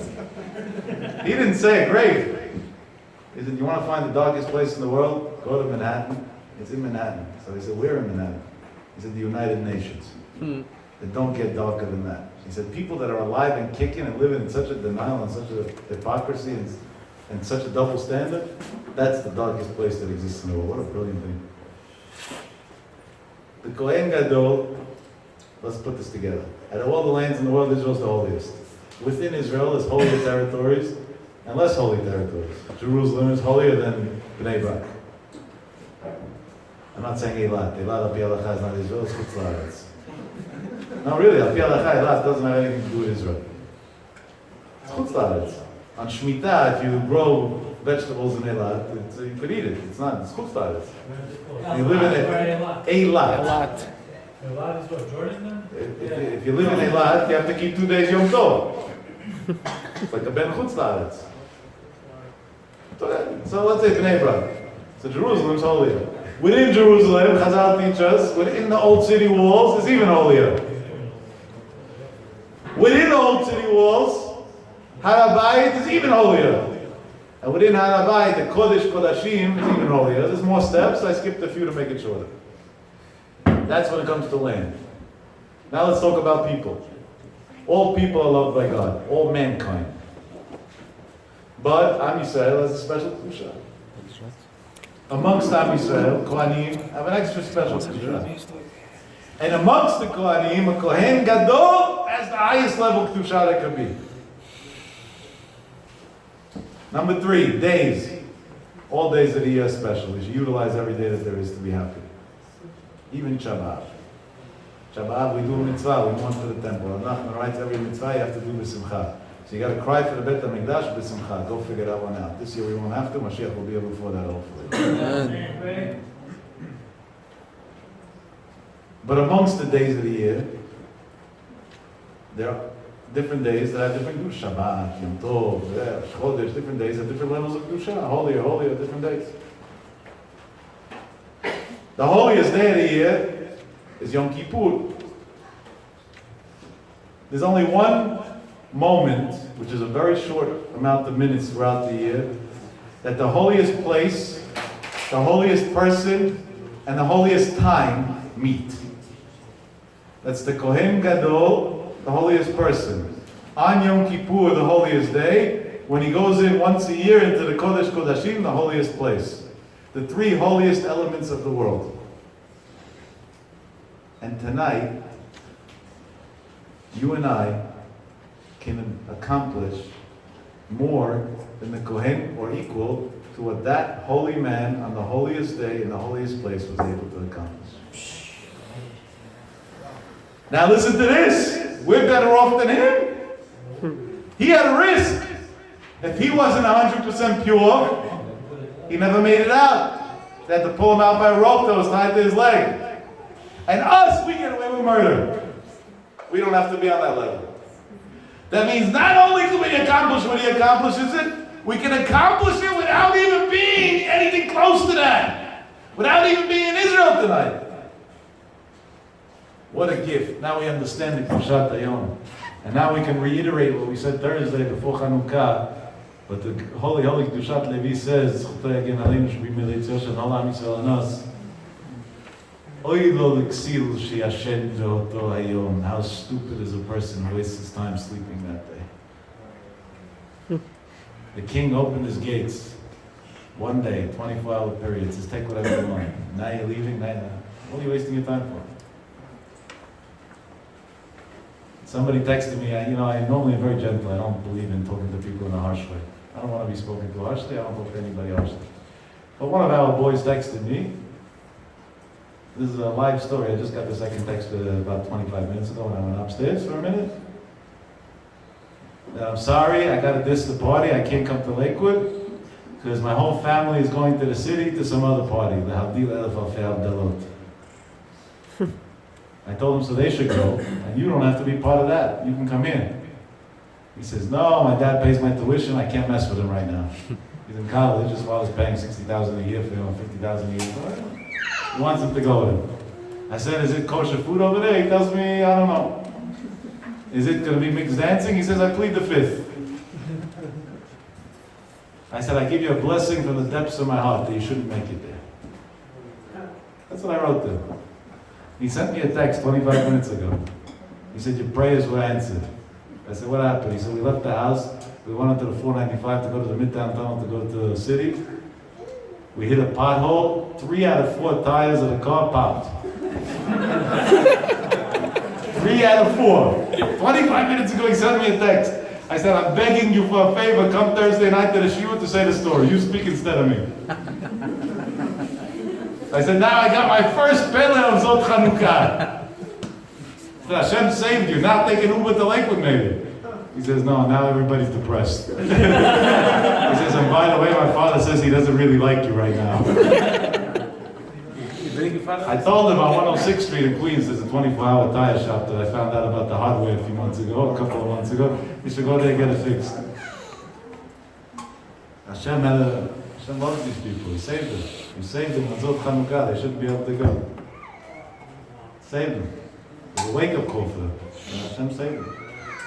Speaker 1: He didn't say a grave. He said, you want to find the darkest place in the world? Go to Manhattan. It's in Manhattan. So he said, where in Manhattan? He said, the United Nations. It don't get darker than that. He said, people that are alive and kicking and living in such a denial and such a hypocrisy and such a double standard, that's the darkest place that exists in the world. What a brilliant thing. The Kohen Gadol, let's put this together. Out of all the lands in the world, Israel is the holiest. Within Israel, there's holier territories and less holy territories. Jerusalem is holier than Bnei Brak. I'm not saying Eilat. Eilat, Al Pi Halacha, is not Israel, it's Chutz La'aretz. No, really, Al Pi Halacha, Eilat doesn't have anything to do with Israel. It's Chutz La'aretz. On Shemitah, if you grow vegetables in Eilat, you could eat it. It's not, it's Chutz La'aretz. You live in Eilat.
Speaker 2: Eilat.
Speaker 3: Eilat is what, Jordan then?
Speaker 1: If you live in Eilat, you have to keep 2 days Yom Tov. It's like a Ben Chutz La'aretz. So let's say Bnei Brak. So Jerusalem's holier. Within Jerusalem, Chazal teach us, within the old city walls, is even holier. Within the old city walls, Har HaBayit is even holier. And within Har HaBayit, the Kodesh Kodashim is even holier. There's more steps, I skipped a few to make it shorter. That's when it comes to land. Now let's talk about people. All people are loved by God, all mankind. But Am Yisrael has a special kedusha. Amongst Am Yisrael, Kohanim have an extra special kedusha. And amongst the Kohanim, a Kohen Gadol has the highest level kedusha that can be. Number 3, days. All days of the year are special. We should utilize every day that there is to be happy. Even Shabbat. Shabbat, we do a mitzvah, we mourn for the temple. Nachman writes every mitzvah you have to do b'simcha. So you got to cry for the Bet HaMikdash b'simcha. Go figure that one out. This year we won't have to. Mashiach will be here before that, hopefully. But amongst the days of the year, there are different days that have different kedusha. Shabbat, Yom Tov, Chodesh, different days have different levels of kedusha. Holier, different days. The holiest day of the year is Yom Kippur. There's only one moment, which is a very short amount of minutes throughout the year, that the holiest place, the holiest person, and the holiest time meet. That's the Kohen Gadol, the holiest person. On Yom Kippur, the holiest day, when he goes in once a year into the Kodesh Kodashim, the holiest place. The 3 holiest elements of the world. And tonight, you and I can accomplish more than the Kohen, or equal to what that holy man on the holiest day in the holiest place was able to accomplish. Now listen to this. We're better off than him. He had a risk. If he wasn't 100% pure, he never made it out. They had to pull him out by a rope that was tied to his leg. And us, we get away with murder. We don't have to be on that level. That means not only can we accomplish what he accomplishes it, we can accomplish it without even being anything close to that. Without even being in Israel tonight. What a gift. Now we understand the Kedushat Hayom. And now we can reiterate what we said Thursday before Chanukah. But the Holy Kedushat Levi says, Zot Chanukah should be Melitzo Shel Olam Yisrael and us. Oy lo l'ksil sheyashen ve'oto hayom. How stupid is a person who wastes his time sleeping that day. The king opened his gates one day, 24-hour period, says take whatever you want. Now you're leaving, what are you wasting your time for? Somebody texted me, I'm normally very gentle, I don't believe in talking to people in a harsh way. I don't want to be spoken to harshly, I don't talk to anybody harshly. But one of our boys texted me. This is a live story. I just got the second text about 25 minutes ago when I went upstairs for a minute. I'm sorry, I got to diss the party. I can't come to Lakewood because my whole family is going to the city to some other party, the Havdil Elef Alfei Havdalot. I told him so they should go, and you don't have to be part of that. You can come in. He says, no, my dad pays my tuition. I can't mess with him right now. He's in college. His father's paying $60,000 a year for him, $50,000 a year. He wants him to go with him. I said, is it kosher food over there? He tells me, I don't know. Is it going to be mixed dancing? He says, I plead the fifth. I said, I give you a blessing from the depths of my heart that you shouldn't make it there. That's what I wrote to him. He sent me a text 25 minutes ago. He said, your prayers were answered. I said, what happened? He said, we left the house. We went into the 495 to go to the Midtown Tunnel to go to the city. We hit a pothole. 3 out of 4 tires of the car popped. 3 out of 4. 25 minutes ago, he sent me a text. I said, I'm begging you for a favor. Come Thursday night to the shiur to say the story. You speak instead of me. I said, now I got my first pele of Zot Chanukah. Hashem saved you. Now take an Uber to Lakewood, maybe. He says, no, now everybody's depressed. He says, and by the way, my father says he doesn't really like you right now. I told him on 106th Street in Queens, there's a 24-hour tire shop that I found out about the hardware a couple of months ago. You should go there and get it fixed. Hashem loves these people. He saved them. He saved them on Zot Chanukah. They shouldn't be able to go. Saved them. It was a wake-up call for them. And Hashem saved them.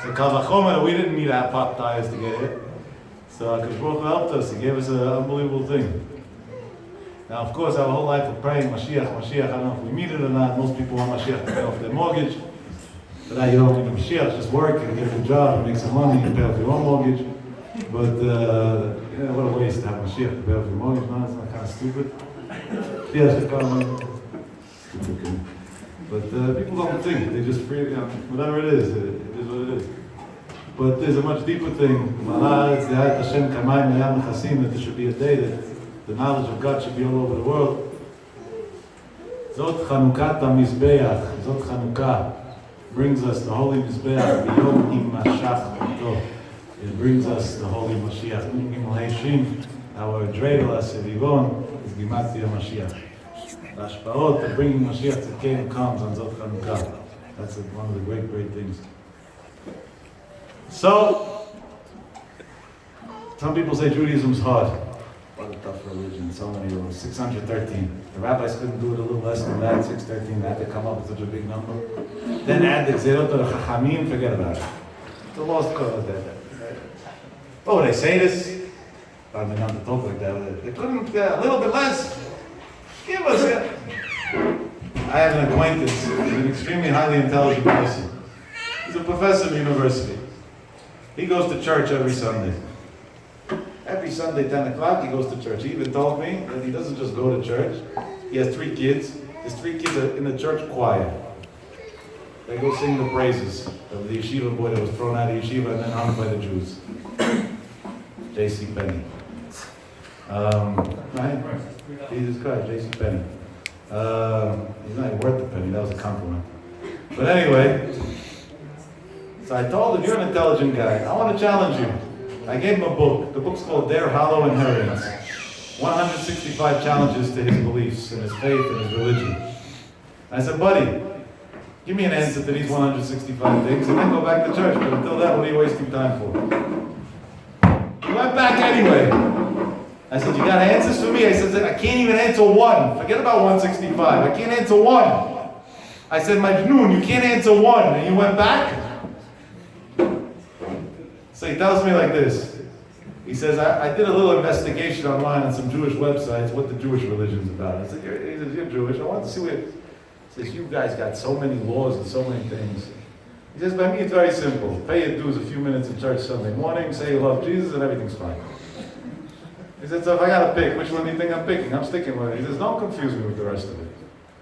Speaker 1: So Kal Vachomer, we didn't need our pop tires to get here. So HaKadosh Baruch Hu helped us. He gave us an unbelievable thing. Now, of course, our whole life we're praying, Mashiach, Mashiach. I don't know if we meet it or not. Most people want Mashiach to pay off their mortgage. But now you don't need a Mashiach. Just work and get a good job and make some money and pay off your own mortgage. But, what a waste to have Mashiach to pay off your mortgage. No, it's not kind of stupid. Yes, it's kind of stupid. But people don't think. They just free, whatever it is what it is. But there's a much deeper thing. That there should be a day that the knowledge of God should be all over the world. Zot Chanukah Mizbeach. Zot Chanukah brings us the holy Mizbeach. It brings us the holy Mashiach. Our dreidel Asivivon is Gimatria Mashiach. The Ashpaot of bringing Mashiach to the kingdom comes on Zot Chanukah. That's one of the great, great things. So, some people say Judaism's hard. What a tough religion, so many rules. 613. The rabbis couldn't do it a little less than that, 613. They had to come up with such a big number. Then add the Gzerot of the Chachamim, forget about it. It's a lost cause. Oh, they say this? I mean, not to talk like that. They couldn't, a little bit less. Give us it. I have an acquaintance who's an extremely highly intelligent person. He's a professor at the university. He goes to church every Sunday. Every Sunday, 10 o'clock, he goes to church. He even told me that he doesn't just go to church. He has 3 kids. His 3 kids are in the church choir. They go sing the praises of the yeshiva boy that was thrown out of yeshiva and then hung by the Jews. J.C. Penney. Right? Jesus Christ, J.C. Penney. He's not even worth the penny. That was a compliment. But anyway, so I told him, you're an intelligent guy. I want to challenge you. I gave him a book. The book's called Their Hollow Inheritance. 165 challenges to his beliefs and his faith and his religion. I said, buddy, give me an answer to these 165 things and then go back to church. But until then, what are you wasting time for? He went back anyway. I said, you got answers for me? I said, I can't even answer one. Forget about 165. I can't answer one. I said, Majnoon, you can't answer one. And you went back? So he tells me like this. He says, I did a little investigation online on some Jewish websites, what the Jewish religion's about. I said, you're Jewish. I want to see what... He says, you guys got so many laws and so many things. He says, by me it's very simple. Pay your dues a few minutes in church Sunday morning, say you love Jesus, and everything's fine. He said, so if I got to pick, which one do you think I'm picking? I'm sticking with it. He says, don't confuse me with the rest of it.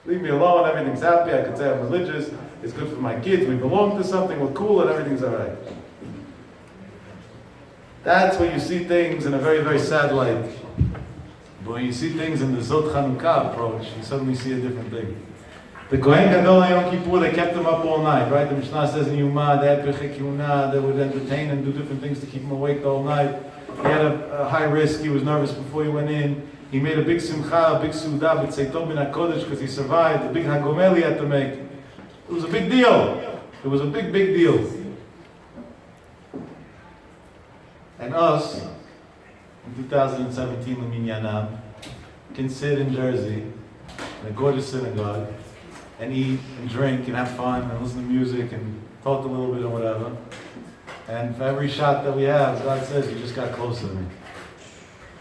Speaker 1: Leave me alone, everything's happy, I can say I'm religious, it's good for my kids, we belong to something, we're cool, and everything's all right. That's when you see things in a very, very sad light. But when you see things in the Zot Chanukah approach, you suddenly see a different thing. The Kohen Gadol and Yom Kippur, they kept them up all night, right? The Mishnah says in Yuma, they had Pirchei Kiuna, they would entertain and do different things to keep him awake the whole night. He had a high risk, he was nervous before he went in. He made a big simcha, a big suda, b'tzeitom bin HaKodesh, because he survived, a big hagomel he had to make. It was a big deal. It was a big, big deal. And us, in 2017 Leminyanam can sit in Jersey in a gorgeous synagogue and eat and drink and have fun and listen to music and talk a little bit or whatever. And for every shot that we have, God says, you just got closer to me.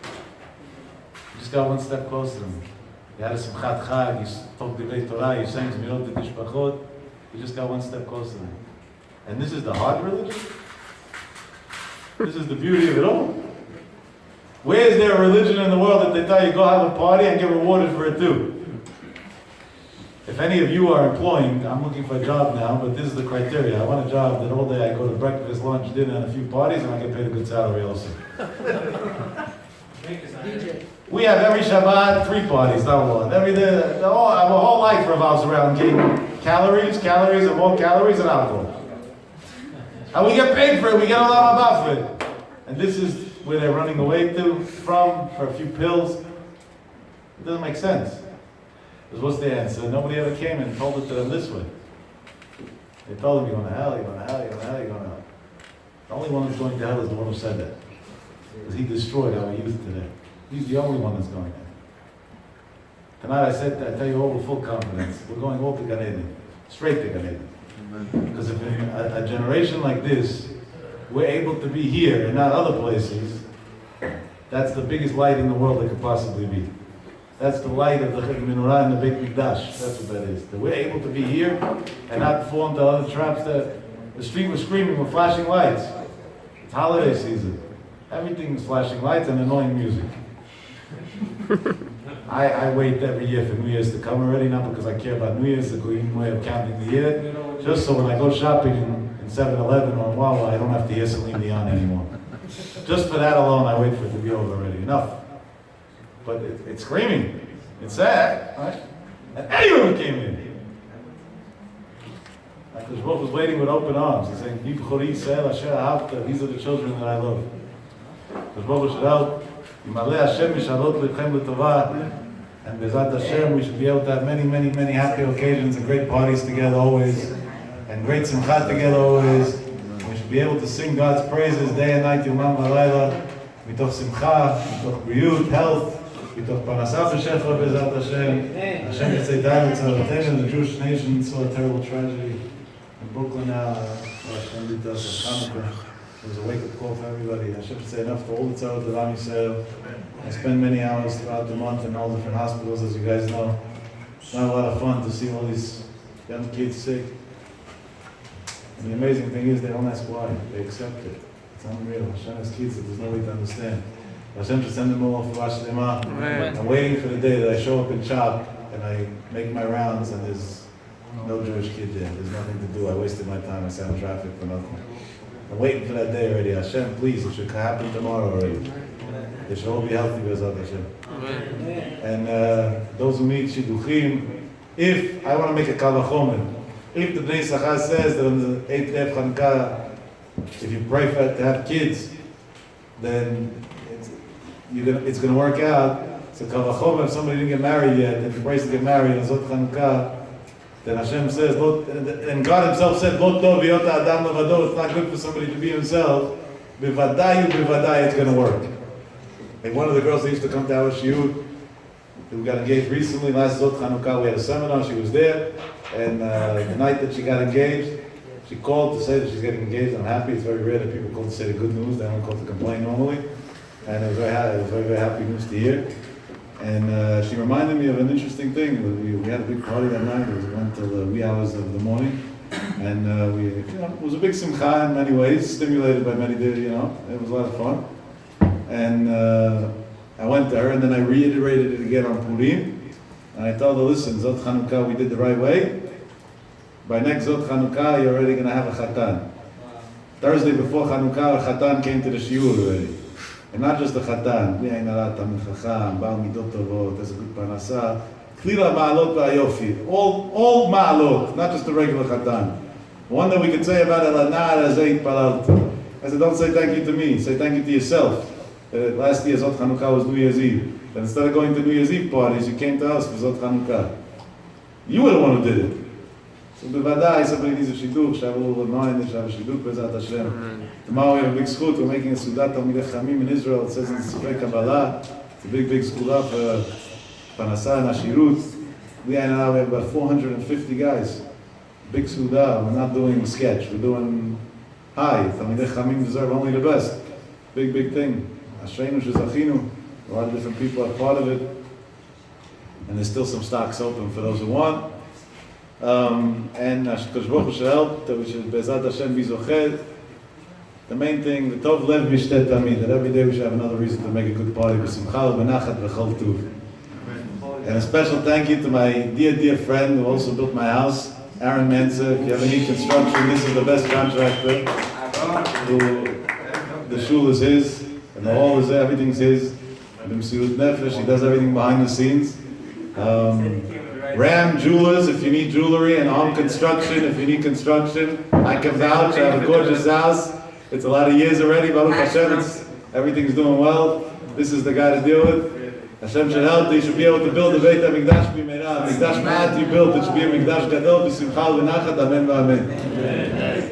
Speaker 1: You just got one step closer to me. You had a Simchat Chag, you talked Divrei Torah, you sang Zmirot Tishbachot, you just got one step closer to me. And this is the hard religion? This is the beauty of it all. Where is there a religion in the world that they tell you go have a party and get rewarded for it too? If any of you are employing, I'm looking for a job now, but this is the criteria. I want a job that all day I go to breakfast, lunch, dinner, and a few parties, and I get paid a good salary also. We have every Shabbat 3 parties, not one. Every day, our whole life revolves around getting calories, and more calories, and alcohol. And we get paid for it, we get a lot of for it. And this is where they're running away from for a few pills. It doesn't make sense. Because what's the answer? Nobody ever came and told it to them this way. They told them, you're going to hell, you're going to hell, you're going to hell, you're going to hell. The only one who's going to hell is the one who said that. Because he destroyed our youth today. He's the only one that's going there. Tonight I tell you all with full confidence, we're going all to Gan Eden, straight to Gan Eden. Because if in a generation like this, we're able to be here and not other places, that's the biggest light in the world that could possibly be. That's the light of the menorah and the Beit Mikdash. That's what that is. That we're able to be here and not fall into other traps that the street was screaming with flashing lights. It's holiday season. Everything's flashing lights and annoying music. I wait every year for New Year's to come already, not because I care about New Year's, the Korean way of counting the year, just so when I go shopping in 7-Eleven or in Wawa, I don't have to hear Celine Dion anymore. Just for that alone, I wait for it to be over already. Enough. But it's screaming. It's sad, right? And anyone who came in. Because Baruch was waiting with open arms. He's saying, these are the children that I love. Because Baruch should help. And Bezat Hashem, we should be able to have many, many, many happy occasions and great parties together always. And great simchat together always. We should be able to sing God's praises day and night, Yomam V'Layla. Mitoch simcha, mitoch briyut, health. Mitoch parnasah v'shefa Bezat Hashem. Hashem yitzei dai v'tzarotenu. The Jewish nation saw a terrible tragedy in Brooklyn now. Hashem did us Zot Chanukah. It was a wake-up call for everybody. Hashem should say enough for all the tzarot of Am Yisrael. I spend many hours throughout the month in all different hospitals, as you guys know. It's not a lot of fun to see all these young kids sick. And the amazing thing is they don't ask why. They accept it. It's unreal. Hashem has kids that there's no way to understand. Hashem should send them all for Rosh Hashanah. I'm waiting for the day that I show up in Chop and I make my rounds and there's no Jewish kid there. There's nothing to do. I wasted my time. I sat in traffic for nothing. I'm waiting for that day already. Hashem, please, it should happen tomorrow already. They should all be healthy, Bezat Hashem. And those who need Shidduchim, if, I want to make a Kal Vachomer, if the Bnei Sachar says that on the 8th day of Chanukah, if you pray for to have kids, then it's going to work out. So Kal Vachomer, if somebody didn't get married yet, and he prays to get married on Zot Chanukah, then Hashem says, and God Himself said, Lo tov hiyot ha'adam levado, it's not good for somebody to be himself. Bivadai ubivadai, it's going to work. Like one of the girls that used to come to our shiur, who got engaged recently, last Zot Chanukah, we had a seminar, she was there, and the night that she got engaged, she called to say that she's getting engaged. I'm happy. It's very rare that people call to say the good news. They don't call to complain normally. And it was very, very happy news to hear. And she reminded me of an interesting thing. We had a big party that night. We went till the wee hours of the morning. And it was a big simcha in many ways, stimulated by many days, It was a lot of fun. And I went to her, and then I reiterated it again on Purim. And I told her, listen, Zot Chanukah, we did the right way. By next Zot Chanukah, you're already going to have a chatan. Thursday before Chanukah, a chatan came to the shiur already. And not just the chatan, bli ayin hara, tamid chacham, baal midot tovot, has a good parnasah, klila ma'alot va'ayofi, all ma'alot, not just the regular chatan. One that we could say about el anar hazeh itpalalti. I said, don't say thank you to me, say thank you to yourself. Last year Zot Chanukah was New Year's Eve. But instead of going to New Year's Eve parties, you came to us for Zot Chanukah. You were the one who did it. So bevadai, somebody needs a shidduch, shavu l'noin, shavu shidduch, bezat Hashem. Tomorrow we have a big schut. We're making a Sudat Talmidei Chamim in Israel. It says in Sifrei Kabbalah. It's a big schula for Panasa and Ashirut. We have about 450 guys. Big Suda. We're not doing a sketch. We're doing high. Talmidei Chamim deserve only the best. Big thing. Ashreinu Shezachinu. A lot of different people are part of it. And there's still some stocks open for those who want. And Kosh Baruch Hu should help, that we should Be'ezat Hashem be zoched. The main thing, the Tov Lev Mishtet Tamid, that every day we should have another reason to make a good party. B'simcha u'benachat v'chol tuv. And a special thank you to my dear friend who also built my house, Aaron Mensa. If you ever need construction, this is the best contractor. The shul is his, and the hall is there, everything's his. He does everything behind the scenes. Ram Jewelers, if you need jewelry, and Arm Construction, if you need construction. I can vouch, I have a gorgeous house. It's a lot of years already, Baruch Hashem, everything's doing well. This is the guy to deal with. Hashem should help, you should be able to build a Beit HaMikdash b'meirah. Mikdash ma'at you built, it should be a Mikdash gadol, b'simcha u'benachat, amen v'amen.